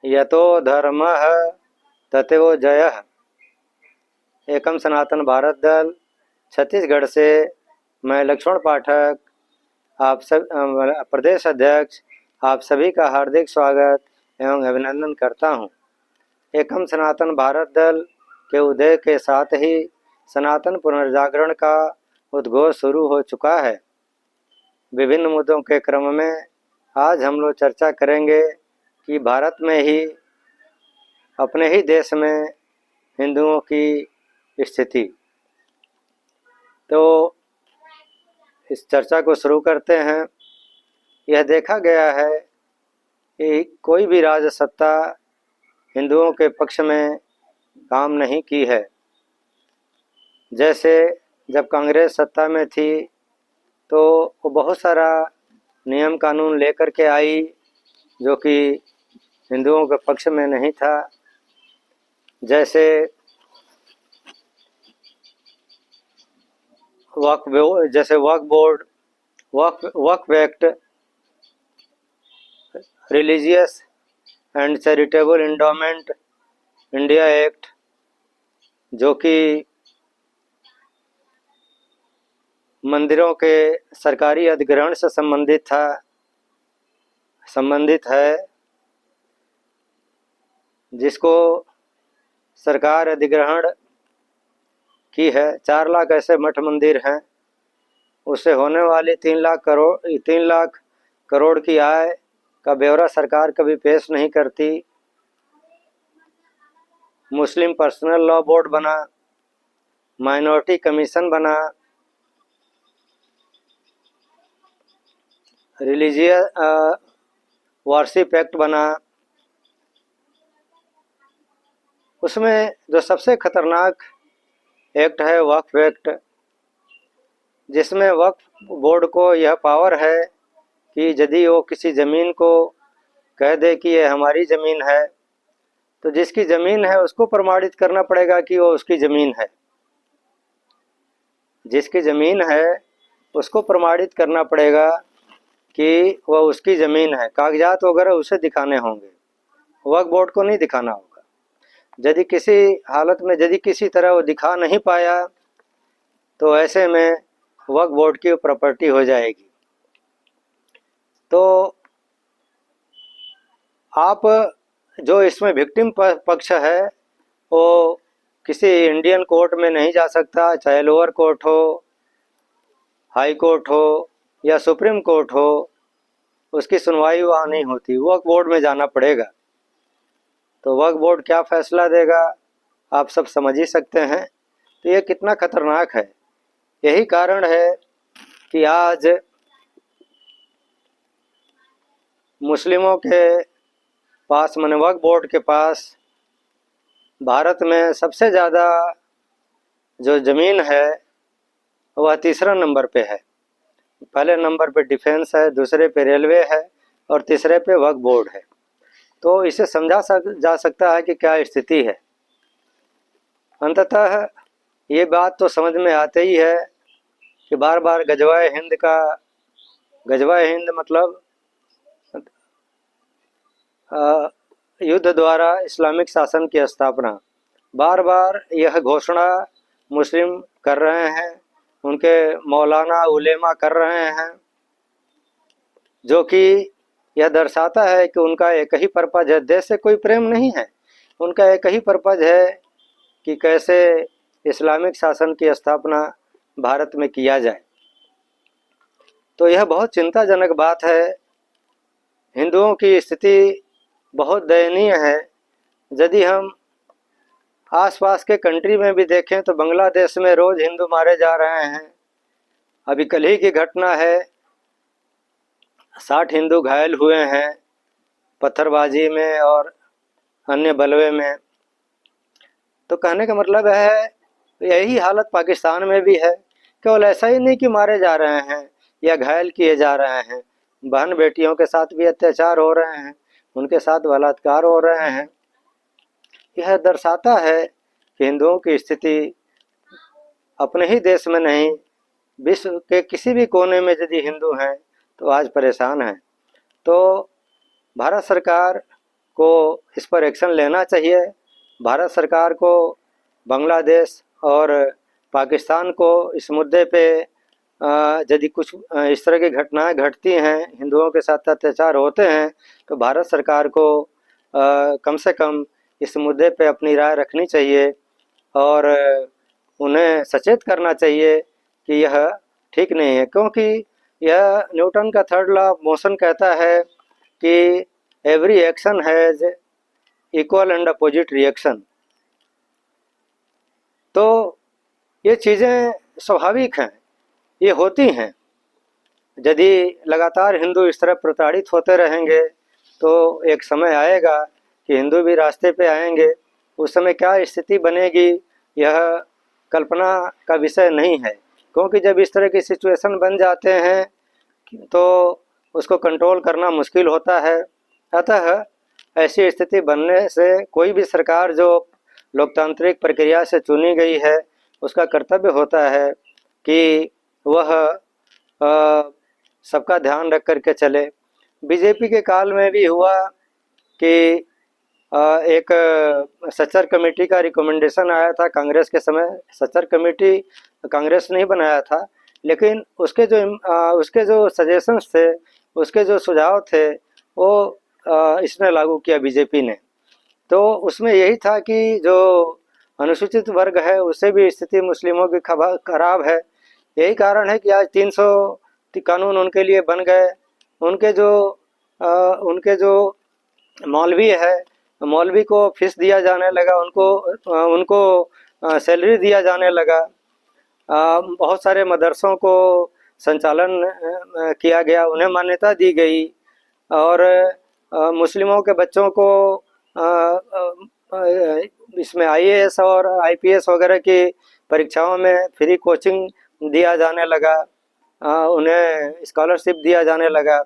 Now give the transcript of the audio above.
यतो धर्मः तथैव जयः। एकम सनातन भारत दल छत्तीसगढ़ से मैं लक्ष्मण पाठक आप सब प्रदेश अध्यक्ष आप सभी का हार्दिक स्वागत एवं अभिनंदन करता हूं। एकम सनातन भारत दल के उदय के साथ ही सनातन पुनर्जागरण का उद्घोष शुरू हो चुका है। विभिन्न मुद्दों के क्रम में आज हम लोग चर्चा करेंगे कि भारत में ही अपने ही देश में हिंदुओं की स्थिति। तो इस चर्चा को शुरू करते हैं। यह देखा गया है कि कोई भी राजसत्ता हिंदुओं के पक्ष में काम नहीं की है। जैसे जब कांग्रेस सत्ता में थी तो वो बहुत सारा नियम कानून लेकर के आई जो कि हिंदुओं के पक्ष में नहीं था। जैसे Waqf board, Waqf act, religious and charitable endowment India act, जो कि मंदिरों के सरकारी अधिग्रहण से संबंधित है, जिसको सरकार अधिग्रहण की है। 4 लाख ऐसे मठ मंदिर हैं, उससे होने वाली 3 लाख करोड़ की आय का ब्यौरा सरकार कभी पेश नहीं करती। मुस्लिम पर्सनल लॉ बोर्ड बना, माइनॉरिटी कमीशन बना, रिलीजियस वर्शिप एक्ट बना। उसमें जो सबसे खतरनाक एक्ट है वक्फ एक्ट, जिसमें वक्फ बोर्ड को यह पावर है कि यदि वो किसी ज़मीन को कह दे कि ये हमारी ज़मीन है, तो जिसकी ज़मीन है उसको प्रमाणित करना पड़ेगा कि वो उसकी ज़मीन है। जिसकी ज़मीन है उसको प्रमाणित करना पड़ेगा कि वह उसकी ज़मीन है। कागजात वगैरह उसे दिखाने होंगे, वक्फ बोर्ड को नहीं दिखाना होगा। यदि किसी हालत में यदि किसी तरह वो दिखा नहीं पाया तो ऐसे में वक्फ बोर्ड की प्रॉपर्टी हो जाएगी। तो आप जो इसमें विक्टिम पक्ष है वो किसी इंडियन कोर्ट में नहीं जा सकता, चाहे लोअर कोर्ट हो, हाई कोर्ट हो या सुप्रीम कोर्ट हो, उसकी सुनवाई वहाँ नहीं होती, वक्फ बोर्ड में जाना पड़ेगा। तो वक्फ बोर्ड क्या फैसला देगा आप सब समझ ही सकते हैं। तो ये कितना खतरनाक है। यही कारण है कि आज मुस्लिमों के पास, माने वक्फ बोर्ड के पास, भारत में सबसे ज़्यादा जो ज़मीन है वह तीसरा नंबर पे है। पहले नंबर पे डिफेंस है, दूसरे पे रेलवे है और तीसरे पे वक्फ बोर्ड है। तो इसे समझा जा सकता है कि क्या स्थिति है। अंततः ये बात तो समझ में आते ही है कि बार बार गजवाए हिंद मतलब युद्ध द्वारा इस्लामिक शासन की स्थापना, बार बार यह घोषणा मुस्लिम कर रहे हैं, उनके मौलाना उलेमा कर रहे हैं, जो कि यह दर्शाता है कि उनका एक ही पर्पज है, देश से कोई प्रेम नहीं है। उनका एक ही पर्पज है कि कैसे इस्लामिक शासन की स्थापना भारत में किया जाए। तो यह बहुत चिंताजनक बात है। हिंदुओं की स्थिति बहुत दयनीय है। यदि हम आसपास के कंट्री में भी देखें तो बांग्लादेश में रोज़ हिंदू मारे जा रहे हैं। अभी कल ही की घटना है, 60 हिंदू घायल हुए हैं पत्थरबाजी में और अन्य बलवे में। तो कहने का मतलब है यही हालत पाकिस्तान में भी है। केवल ऐसा ही नहीं कि मारे जा रहे हैं या घायल किए जा रहे हैं, बहन बेटियों के साथ भी अत्याचार हो रहे हैं, उनके साथ बलात्कार हो रहे हैं। यह दर्शाता है कि हिंदुओं की स्थिति अपने ही देश में नहीं, विश्व के किसी भी कोने में यदि हिंदू हैं तो आज परेशान हैं। तो भारत सरकार को इस पर एक्शन लेना चाहिए। भारत सरकार को बांग्लादेश और पाकिस्तान को इस मुद्दे पे यदि कुछ इस तरह की घटनाएं घटती हैं, हिंदुओं के साथ अत्याचार होते हैं, तो भारत सरकार को कम से कम इस मुद्दे पे अपनी राय रखनी चाहिए और उन्हें सचेत करना चाहिए कि यह ठीक नहीं है, क्योंकि यह न्यूटन का थर्ड लॉ ऑफ मोशन कहता है कि every action has equal and opposite reaction. तो ये चीज़ें स्वाभाविक हैं, ये होती हैं। यदि लगातार हिंदू इस तरह प्रताड़ित होते रहेंगे तो एक समय आएगा कि हिंदू भी रास्ते पे आएंगे। उस समय क्या स्थिति बनेगी यह कल्पना का विषय नहीं है, क्योंकि जब इस तरह की सिचुएशन बन जाते हैं तो उसको कंट्रोल करना मुश्किल होता है। अतः ऐसी स्थिति बनने से कोई भी सरकार जो लोकतांत्रिक प्रक्रिया से चुनी गई है उसका कर्तव्य होता है कि वह सबका ध्यान रख करके चले। बीजेपी के काल में भी हुआ कि एक सच्चर कमेटी का रिकमेंडेशन आया था। कांग्रेस के समय सच्चर कमेटी कांग्रेस ने ही बनाया था, लेकिन उसके जो सजेशंस थे, उसके जो सुझाव थे, वो इसने लागू किया बीजेपी ने। तो उसमें यही था कि जो अनुसूचित वर्ग है उससे भी स्थिति मुस्लिमों की खराब है। यही कारण है कि आज 300 कानून उनके लिए बन गए। उनके जो मौलवी है, मौलवी को फीस दिया जाने लगा, उनको सैलरी दिया जाने लगा। बहुत सारे मदरसों को संचालन किया गया, उन्हें मान्यता दी गई और मुस्लिमों के बच्चों को इसमें आईएएस और आईपीएस वगैरह की परीक्षाओं में फ्री कोचिंग दिया जाने लगा, उन्हें स्कॉलरशिप दिया जाने लगा।